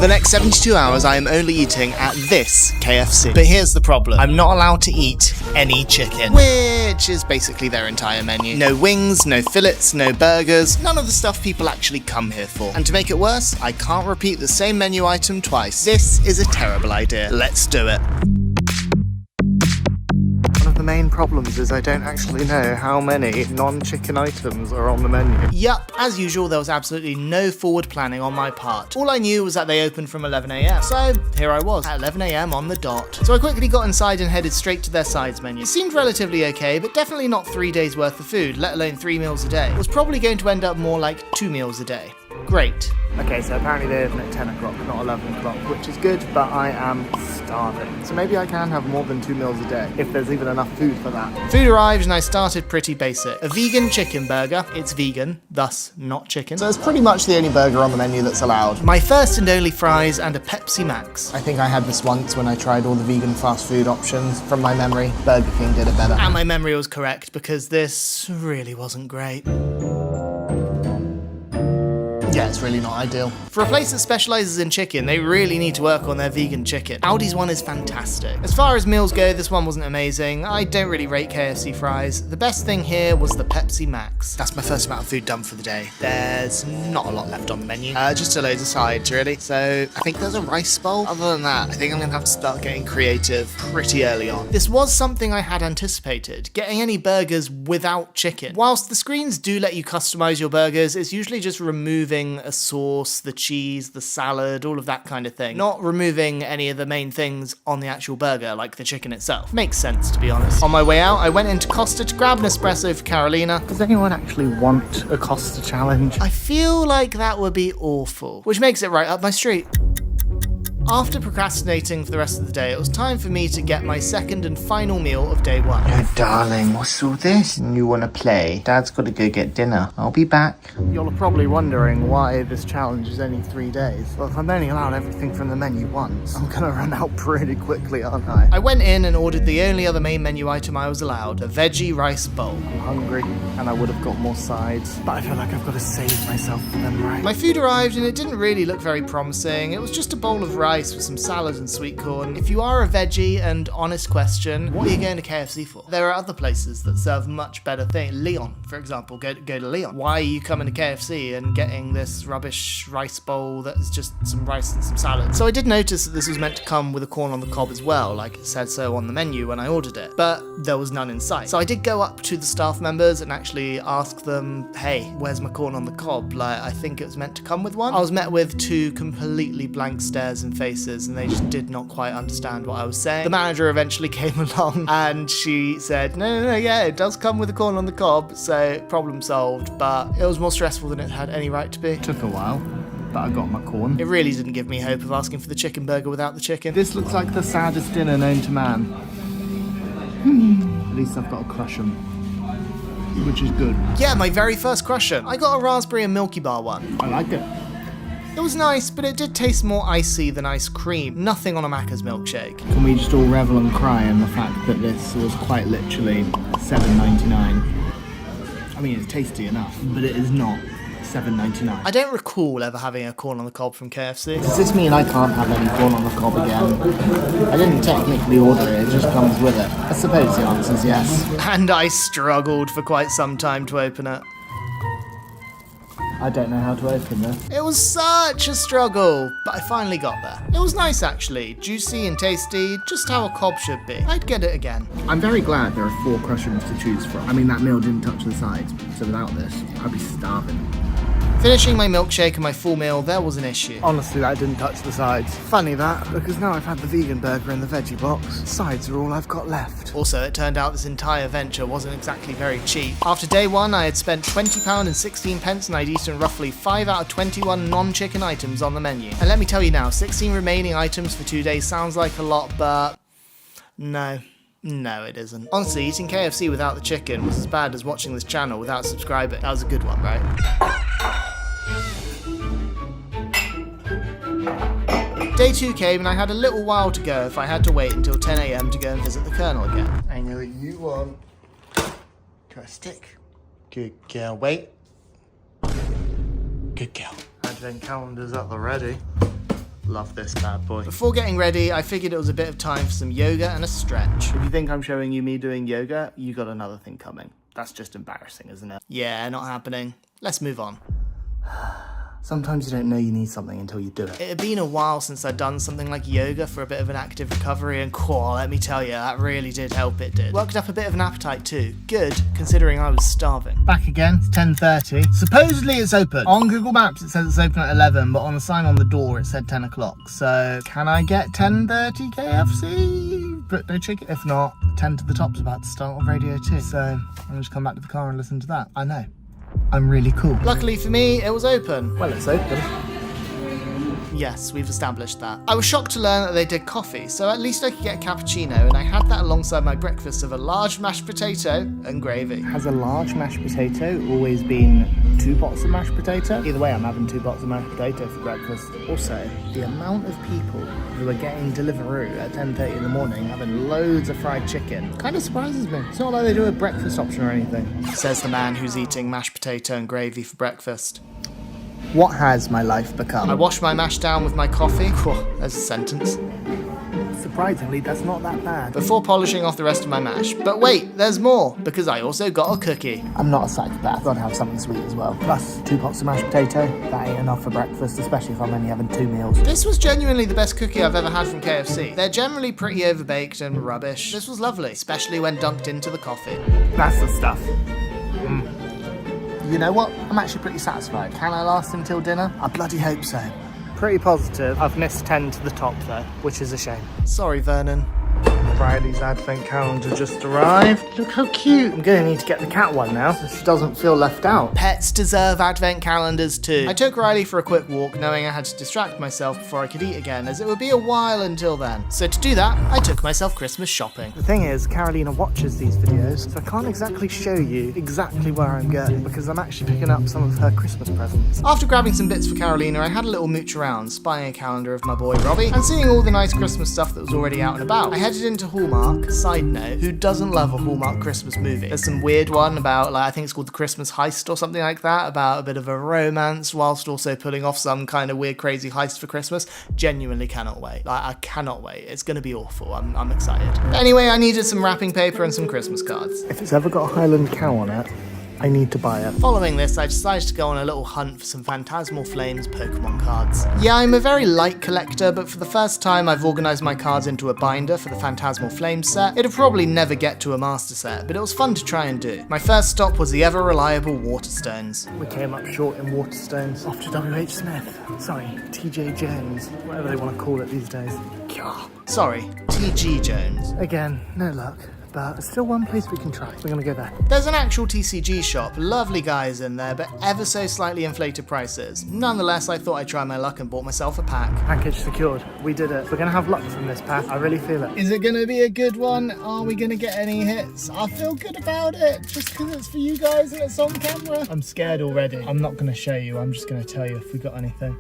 the next 72 hours, I am only eating at this KFC. But here's the problem. I'm not allowed to eat any chicken, which is basically their entire menu. No wings, no fillets, no burgers, none of the stuff people actually come here for. And to make it worse, I can't repeat the same menu item twice. This is a terrible idea. Let's do it. One of the main problems is I don't actually know how many non-chicken items are on the menu. Yup, as usual, there was absolutely no forward planning on my part. All I knew was that they opened from 11 AM. So here I was, at 11 AM on the dot. So I quickly got inside and headed straight to their sides menu. It seemed relatively okay, but definitely not 3 days worth of food, let alone 3 meals a day. It was probably going to end up more like 2 meals a day. Great. Okay, so apparently they open at 10 o'clock, not 11 o'clock, which is good, but I am starving. So maybe I can have more than 2 meals a day, if there's even enough food for that. Food arrived and I started pretty basic. A vegan chicken burger. It's vegan, thus not chicken. So it's pretty much the only burger on the menu that's allowed. My first and only fries and a Pepsi Max. I think I had this once when I tried all the vegan fast food options. From my memory, Burger King did it better. And my memory was correct, because this really wasn't great. Yeah, it's really not ideal. For a place that specialises in chicken, they really need to work on their vegan chicken. Aldi's one is fantastic. As far as meals go, this one wasn't amazing. I don't really rate KFC fries. The best thing here was the Pepsi Max. That's my first amount of food done for the day. There's not a lot left on the menu. Just a loads of sides, really. So I think there's a rice bowl. Other than that, I think I'm gonna have to start getting creative pretty early on. This was something I had anticipated, getting any burgers without chicken. Whilst the screens do let you customise your burgers, it's usually just removing a sauce, the cheese, the salad, all of that kind of thing. Not removing any of the main things on the actual burger, like the chicken itself. Makes sense, to be honest. On my way out, I went into Costa to grab an espresso for Carolina. Does anyone actually want a Costa challenge? I feel like that would be awful, which makes it right up my street. After procrastinating for the rest of the day, it was time for me to get my second and final meal of day one. Oh, darling, what's all this? You want to play? Dad's got to go get dinner. I'll be back. You're probably wondering why this challenge is only 3 days. Well, if I'm only allowed everything from the menu once, I'm gonna run out pretty quickly, aren't I? I went in and ordered the only other main menu item I was allowed, a veggie rice bowl. I'm hungry, and I would have got more sides, but I feel like I've got to save myself for them, right? My food arrived, and it didn't really look very promising. It was just a bowl of rice with some salad and sweet corn. If you are a veggie, and honest question, what are you going to KFC for? There are other places that serve much better things. Leon, for example, go to Leon. Why are you coming to KFC and getting this rubbish rice bowl that's just some rice and some salad? So I did notice that this was meant to come with a corn on the cob as well, like it said so on the menu when I ordered it, but there was none in sight. So I did go up to the staff members and actually ask them, hey, where's my corn on the cob? Like, I think it was meant to come with one. I was met with 2 completely blank stares and faces, and they just did not quite understand what I was saying. The manager eventually came along and she said, no, yeah, it does come with a corn on the cob, so problem solved, but it was more stressful than it had any right to be. Took a while, but I got my corn. It really didn't give me hope of asking for the chicken burger without the chicken. This looks like the saddest dinner known to man. At least I've got a crush'em, which is good. Yeah, my very first crush'em. I got a raspberry and Milky Bar one. I like it. It was nice, but it did taste more icy than ice cream. Nothing on a Macca's milkshake. Can we just all revel and cry in the fact that this was quite literally $7.99? I mean, it's tasty enough, but it is not $7.99. I don't recall ever having a corn on the cob from KFC. Does this mean I can't have any corn on the cob again? I didn't technically order it, it just comes with it. I suppose the answer is yes. And I struggled for quite some time to open it. I don't know how to open this. It was such a struggle, but I finally got there. It was nice actually, juicy and tasty, just how a cob should be. I'd get it again. I'm very glad there are 4 crush'ems to choose from. I mean, that meal didn't touch the sides, so without this, I'd be starving. Finishing my milkshake and my full meal, there was an issue. Honestly, that didn't touch the sides. Funny that, because now I've had the vegan burger and the veggie box, sides are all I've got left. Also, it turned out this entire venture wasn't exactly very cheap. After day 1, I had spent £20.16 and I'd eaten roughly 5 out of 21 non-chicken items on the menu. And let me tell you now, 16 remaining items for 2 days sounds like a lot, but no. No, it isn't. Honestly, eating KFC without the chicken was as bad as watching this channel without subscribing. That was a good one, right? Day 2 came and I had a little while to go if I had to wait until 10 AM to go and visit the Colonel again. I know what you want. Got a stick. Good girl. Wait. Good girl. Advent calendar's at the ready. love this bad boy. Before getting ready, I figured it was a bit of time for some yoga and a stretch. If you think I'm showing you me doing yoga, you got another thing coming. That's just embarrassing, isn't it? Yeah, not happening. Let's move on. Sometimes you don't know you need something until you do it. It had been a while since I'd done something like yoga for a bit of an active recovery, and let me tell you, that really did help, it did. Worked up a bit of an appetite too. Good, considering I was starving. Back again, it's 10:30. Supposedly it's open. On Google Maps it says it's open at 11, but on the sign on the door it said 10 o'clock. So, can I get 10:30 KFC? But no chicken? If not, 10 to the Top's about to start on Radio 2. So, I'll just come back to the car and listen to that. I know. I'm really cool. Luckily for me, it was open. Well, it's open. Yes, we've established that. I was shocked to learn that they did coffee, so at least I could get a cappuccino, and I had that alongside my breakfast of a large mashed potato and gravy. Has a large mashed potato always been 2 pots of mashed potato? Either way, I'm having 2 pots of mashed potato for breakfast. Also, the amount of people who are getting Deliveroo at 10:30 in the morning having loads of fried chicken kind of surprises me. It's not like they do a breakfast option or anything. Says the man who's eating mashed potato and gravy for breakfast. What has my life become? I wash my mash down with my coffee. There's a sentence. Surprisingly, that's not that bad. Before polishing off the rest of my mash. But wait, there's more, because I also got a cookie. I'm not a psychopath. I've got to have something sweet as well. Plus 2 pots of mashed potato. That ain't enough for breakfast, especially if I'm only having 2 meals. This was genuinely the best cookie I've ever had from KFC. They're generally pretty overbaked and rubbish. This was lovely, especially when dunked into the coffee. That's the stuff. You know what? I'm actually pretty satisfied. Can I last until dinner? I bloody hope so. Pretty positive. I've missed 10 to the top though, which is a shame. Sorry, Vernon. Riley's advent calendar just arrived. Look how cute. I'm gonna need to get the cat one now so she doesn't feel left out. Pets deserve advent calendars too. I took Riley for a quick walk knowing I had to distract myself before I could eat again, as it would be a while until then. So to do that, I took myself Christmas shopping. The thing is, Carolina watches these videos, so I can't exactly show you exactly where I'm going because I'm actually picking up some of her Christmas presents. After grabbing some bits for Carolina, I had a little mooch around, spying a calendar of my boy Robbie, and seeing all the nice Christmas stuff that was already out and about. I headed into Hallmark. Side note, who doesn't love a Hallmark Christmas movie? There's some weird one about, like, I think it's called The Christmas Heist or something like that, about a bit of a romance whilst also pulling off some kind of weird crazy heist for Christmas. Genuinely cannot wait. Like, I cannot wait. It's gonna be awful. I'm excited. Anyway, I needed some wrapping paper and some Christmas cards. If it's ever got a Highland cow on it, I need to buy it. Following this, I decided to go on a little hunt for some Phantasmal Flames Pokemon cards. Yeah, I'm a very light collector, but for the first time I've organised my cards into a binder for the Phantasmal Flames set. It'll probably never get to a master set, but it was fun to try and do. My first stop was the ever-reliable Waterstones. We came up short in Waterstones. Off to W.H. Smith. Sorry, T.J. Jones. Whatever they want to call it these days. Sorry, T.G. Jones. Again, no luck. But there's still one place we can try. We're gonna go there. There's an actual TCG shop, lovely guys in there, but ever so slightly inflated prices. Nonetheless, I thought I'd try my luck and bought myself a pack. Package secured. We did it. We're gonna have luck from this pack. I really feel it. Is it gonna be a good one? Are we gonna get any hits? I feel good about it, just because it's for you guys and it's on camera. I'm scared already. I'm not gonna show you, I'm just gonna tell you if we got anything.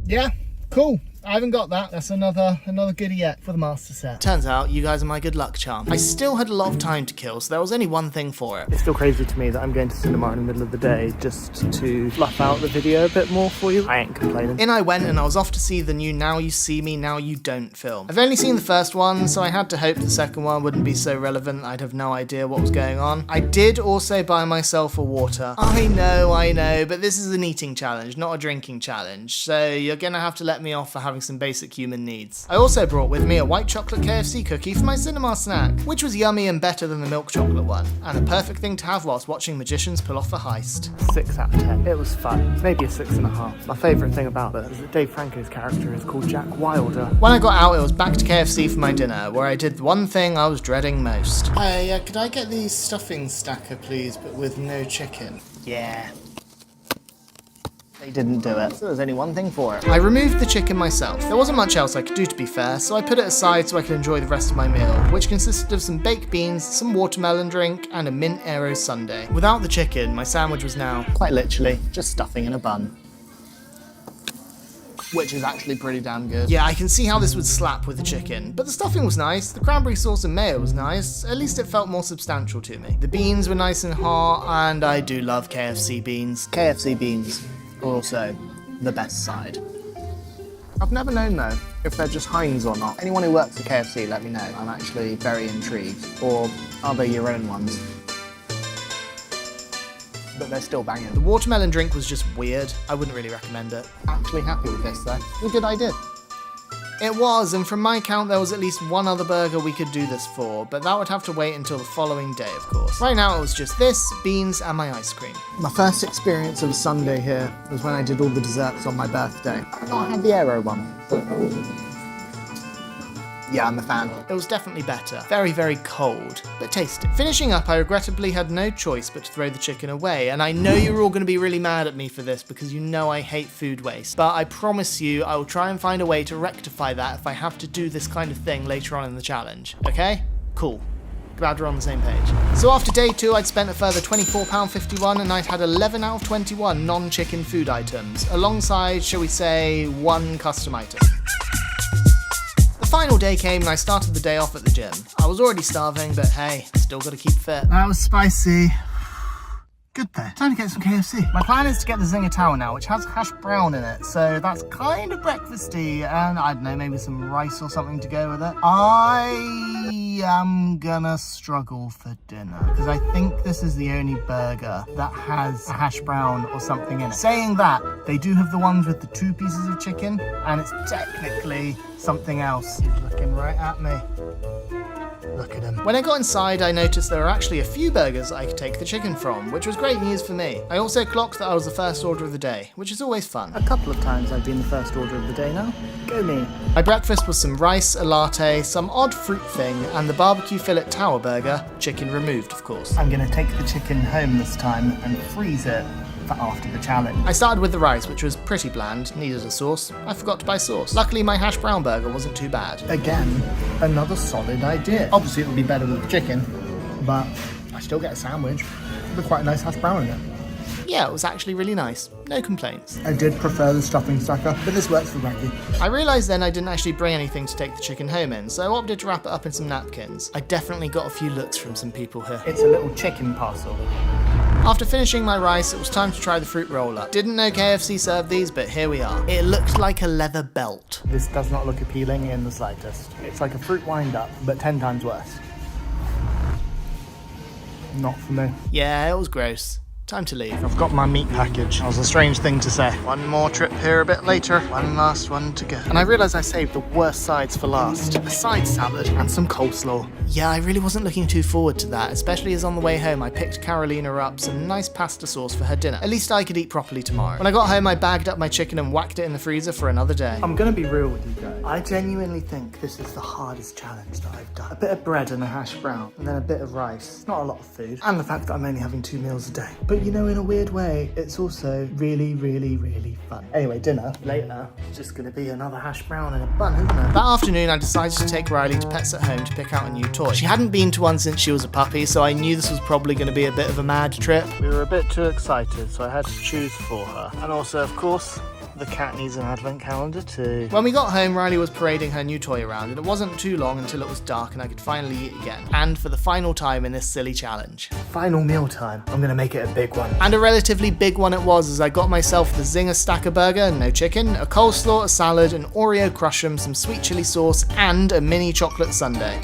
Yeah, cool. I haven't got that. That's another goodie yet for the master set. Turns out you guys are my good luck charm. I still had a lot of time to kill, so there was only one thing for it. It's still crazy to me that I'm going to cinema in the middle of the day just to fluff out the video a bit more for you. I ain't complaining. In I went and I was off to see the new Now You See Me, Now You Don't film. I've only seen the first one, so I had to hope the second one wouldn't be so relevant I'd have no idea what was going on. I did also buy myself a water. I know, but this is an eating challenge, not a drinking challenge, so you're gonna have to let me off for having some basic human needs. I also brought with me a white chocolate KFC cookie for my cinema snack, which was yummy and better than the milk chocolate one, and the perfect thing to have whilst watching magicians pull off a heist. 6 out of 10. It was fun. Maybe a 6.5. My favourite thing about it is that Dave Franco's character is called Jack Wilder. When I got out, it was back to KFC for my dinner, where I did the one thing I was dreading most. Hey, could I get the stuffing stacker, please, but with no chicken? Yeah. They didn't do it, so there's only one thing for it. I removed the chicken myself. There wasn't much else I could do, to be fair, so I put it aside so I could enjoy the rest of my meal, which consisted of some baked beans, some watermelon drink, and a mint Aero sundae. Without the chicken, my sandwich was now, quite literally, just stuffing in a bun. which is actually pretty damn good. Yeah, I can see how this would slap with the chicken, but the stuffing was nice, the cranberry sauce and mayo was nice, at least it felt more substantial to me. The beans were nice and hot, and I do love KFC beans. KFC beans are also the best side. I've never known though if they're just Heinz or not. Anyone who works at KFC, let me know. I'm actually very intrigued. Or are they your own ones? But they're still banging. The watermelon drink was just weird. I wouldn't really recommend it. Actually happy with this though. What good I did. It was, and from my count there was at least one other burger we could do this for, but that would have to wait until the following day, of course. Right now it was just this, beans, and my ice cream. My first experience of a Sunday here was when I did all the desserts on my birthday. I had the Aero one. Yeah, I'm a fan. It was definitely better. Very, very cold, but tasty. Finishing up, I regrettably had no choice but to throw the chicken away, and I know you're all going to be really mad at me for this because you know I hate food waste, but I promise you I will try and find a way to rectify that if I have to do this kind of thing later on in the challenge. Okay? Cool. Glad we're on the same page. So after day 2, I'd spent a further £24.51 and I'd had 11 out of 21 non-chicken food items, alongside, shall we say, 1 custom item. The final day came and I started the day off at the gym. I was already starving, but hey, still gotta keep fit. That was spicy. Good though. Time to get some KFC. My plan is to get the Zinger Tower now, which has hash brown in it, so that's kind of breakfasty, and I don't know, maybe some rice or something to go with it. I am gonna struggle for dinner, because I think this is the only burger that has a hash brown or something in it. Saying that, they do have the ones with the 2 pieces of chicken, and it's technically something else. He's looking right at me. Look at him. When I got inside, I noticed there were actually a few burgers I could take the chicken from, which was great news for me. I also clocked that I was the first order of the day, which is always fun. A couple of times I've been the first order of the day now. Go me. My breakfast was some rice, a latte, some odd fruit thing, and the barbecue fillet tower burger, chicken removed of course. I'm gonna take the chicken home this time and freeze it for after the challenge. I started with the rice, which was pretty bland, needed a sauce. I forgot to buy sauce. Luckily my hash brown burger wasn't too bad. Again, another solid idea. Obviously it would be better with chicken, but I still get a sandwich with quite a nice hash brown in it. Yeah, it was actually really nice. No complaints. I did prefer the stuffing stacker, but this works for Becky. I realised then I didn't actually bring anything to take the chicken home in, so I opted to wrap it up in some napkins. I definitely got a few looks from some people here. It's a little chicken parcel. After finishing my rice, it was time to try the fruit roll-up. Didn't know KFC served these, but here we are. It looked like a leather belt. This does not look appealing in the slightest. It's like a fruit wind-up, but 10 times worse. Not for me. Yeah, it was gross. Time to leave. I've got my meat package. That was a strange thing to say. One more trip here a bit later. One last one to go. And I realised I saved the worst sides for last. A side salad and some coleslaw. Yeah, I really wasn't looking too forward to that, especially as on the way home I picked Carolina up some nice pasta sauce for her dinner. At least I could eat properly tomorrow. When I got home, I bagged up my chicken and whacked it in the freezer for another day. I'm gonna be real with you guys. I genuinely think this is the hardest challenge that I've done. A bit of bread and a hash brown, and then a bit of rice. Not a lot of food. And the fact that I'm only having 2 meals a day. But you know, in a weird way, it's also really, really, really fun. Anyway, dinner later. It's just gonna be another hash brown and a bun, isn't it? That afternoon, I decided to take Riley to Pets at Home to pick out a new toy. She hadn't been to one since she was a puppy, so I knew this was probably going to be a bit of a mad trip. We were a bit too excited, so I had to choose for her. And also, of course, the cat needs an advent calendar too. When we got home, Riley was parading her new toy around, and it wasn't too long until it was dark and I could finally eat again. And for the final time in this silly challenge. Final meal time. I'm gonna make it a big one. And a relatively big one it was, as I got myself the Zinger Stacker burger, no chicken, a coleslaw, a salad, an Oreo Crush'em, some sweet chili sauce, and a mini chocolate sundae.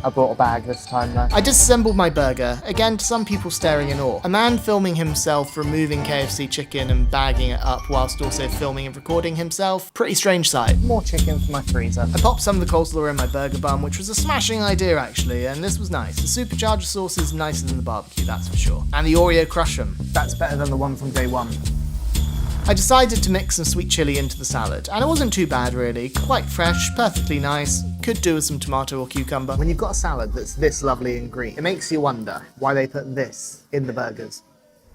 I brought a bag this time though. I disassembled my burger, again to some people staring in awe. A man filming himself removing KFC chicken and bagging it up whilst also filming and recording himself. Pretty strange sight. More chicken for my freezer. I popped some of the coleslaw in my burger bun, which was a smashing idea actually, and this was nice. The supercharger sauce is nicer than the barbecue, that's for sure. And the Oreo Crush'em. That's better than the one from day one. I decided to mix some sweet chili into the salad, and it wasn't too bad really, quite fresh, perfectly nice, could do with some tomato or cucumber. When you've got a salad that's this lovely and green, it makes you wonder why they put this in the burgers.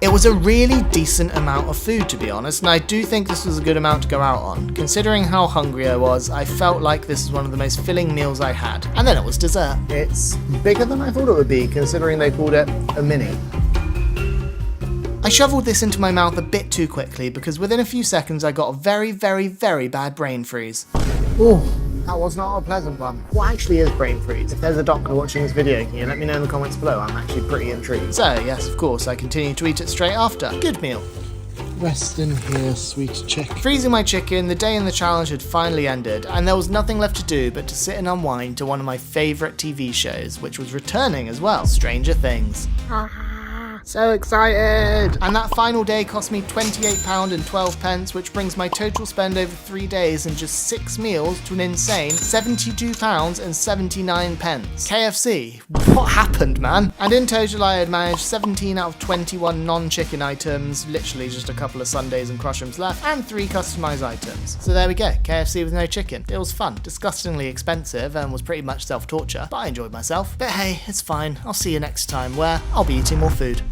It was a really decent amount of food to be honest, and I do think this was a good amount to go out on. Considering how hungry I was, I felt like this was one of the most filling meals I had. And then it was dessert. It's bigger than I thought it would be, considering they called it a mini. I shoveled this into my mouth a bit too quickly because within a few seconds I got a very, very, very bad brain freeze. Oh, that was not a pleasant one. What actually is brain freeze? If there's a doctor watching this video, can you let me know in the comments below? I'm actually pretty intrigued. So yes, of course, I continued to eat it straight after. Good meal. Rest in here, sweet chick. Freezing my chicken, the day in the challenge had finally ended, and there was nothing left to do but to sit and unwind to one of my favourite TV shows, which was returning as well, Stranger Things. So excited! And that final day cost me £28.12, which brings my total spend over 3 days and just 6 meals to an insane £72.79. KFC, what happened, man? And in total I had managed 17 out of 21 non-chicken items, literally just a couple of sundaes and crushrooms left, and 3 customised items. So there we go, KFC with no chicken. It was fun, disgustingly expensive, and was pretty much self-torture, but I enjoyed myself. But hey, it's fine, I'll see you next time where I'll be eating more food.